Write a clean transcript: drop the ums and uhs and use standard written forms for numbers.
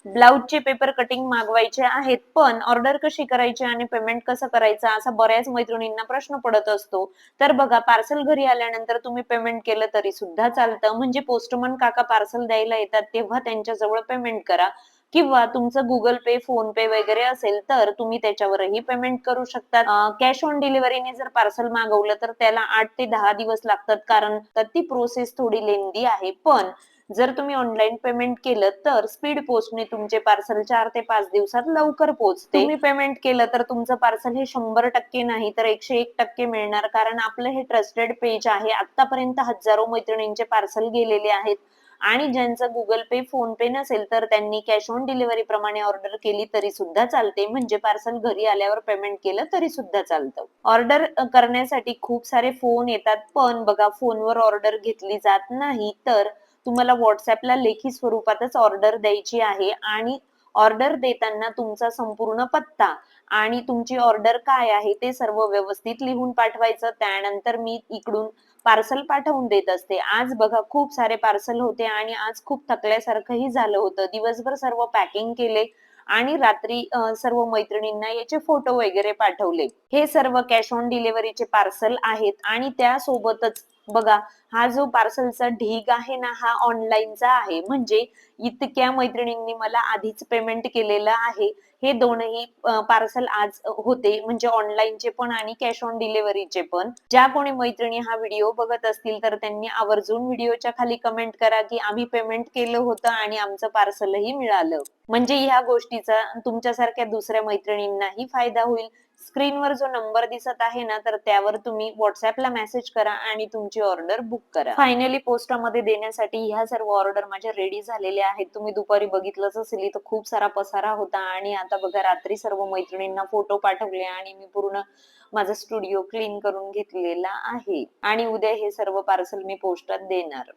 ब्लाऊजचे paper cutting मागवायचे आहेत, पण ऑर्डर कशी करायची आणि पेमेंट कसं करायचं असा बऱ्याच मैत्रिणींना प्रश्न पडत असतो. तर बघा, पार्सल घरी आल्यानंतर तुम्ही पेमेंट केलं तरी सुद्धा चालतं. म्हणजे पोस्टमन काका पार्सल द्यायला येतात तेव्हा त्यांच्याजवळ पेमेंट करा, किंवा तुमचं Google Pay, फोन पे वगैरे असेल तर तुम्ही त्याच्यावरही पेमेंट करू शकता. कॅश ऑन डिलिव्हरीने जर पार्सल मागवलं तर त्याला 8 ते 10 दिवस लागतात, कारण तर ती प्रोसेस थोडी लेंदी आहे. पण जर तुम्ही ऑनलाईन पेमेंट केलं तर स्पीड पोस्टने तुमचे पार्सल 4 ते 5 दिवसात लवकर पोहोचते. तुम्ही पेमेंट केलं तर तुमचं पार्सल हे 100% नाही तर 101% मिळणार, कारण आपलं हे ट्रस्टेड पेज आहे. आतापर्यंत हजारो मैत्रिणींचे पार्सल गेलेले आहेत, आणि ज्यांचं Google Pay, फोन पे नसेल तर त्यांनी कॅश ऑन डिलिव्हरी प्रमाणे ऑर्डर केली तरी सुद्धा चालते. म्हणजे पार्सल घरी आल्यावर पेमेंट केलं तरी सुद्धा चालतं. ऑर्डर करण्यासाठी खूप सारे फोन येतात, पण बघा, फोनवर ऑर्डर घेतली जात नाही. तर तुम्हाला WhatsAppला लेखी स्वरूपातच ऑर्डर द्यायची आहे, आणि ऑर्डर देताना तुमचा संपूर्ण पत्ता आणि तुमची ऑर्डर काय आहे ते सर्व व्यवस्थित लिहून पाठवायचं. त्यानंतर मी इकडून पार्सल पाठवून देत असते. आज बघा, खूप सारे पार्सल होते आणि आज खूप थकल्यासारखंही झालं होतं. दिवसभर सर्व पॅकिंग केले आणि रात्री सर्व मैत्रिणींना याचे फोटो वगैरे पाठवले. हे सर्व कॅश ऑन डिलिव्हरीचे पार्सल आहेत, आणि त्यासोबतच बघा, हा जो पार्सलचा ढीग आहे ना, हा ऑनलाईनचा आहे. म्हणजे इतक्या मैत्रिणींनी मला आधीच पेमेंट केलेलं आहे. हे दोनही पार्सल आज होते, म्हणजे ऑनलाईनचे पण आणि कॅश ऑन डिलिव्हरीचे पण. ज्या कोणी मैत्रिणी हा व्हिडिओ बघत असतील तर त्यांनी आवर्जून व्हिडिओच्या खाली कमेंट करा की आम्ही पेमेंट केलं होतं आणि आमचं पार्सलही मिळालं. म्हणजे ह्या गोष्टीचा तुमच्यासारख्या दुसऱ्या मैत्रिणींनाही फायदा होईल. स्क्रीनवर जो नंबर दिसत आहे ना, तर त्यावर तुम्ही WhatsAppला मेसेज करा आणि तुमची ऑर्डर बुक करा. फायनली पोस्टामध्ये देण्यासाठी ह्या सर्व ऑर्डर माझ्या रेडी झालेल्या आहेत. तुम्ही दुपारी बघितलंच असेल, इथं खूप सारा पसारा होता, आणि आता बघा, रात्री सर्व मैत्रिणींना फोटो पाठवले आणि मी पूर्ण माझा स्टुडिओ क्लीन करून घेतलेला आहे, आणि उद्या हे सर्व पार्सल मी पोस्टात देणार.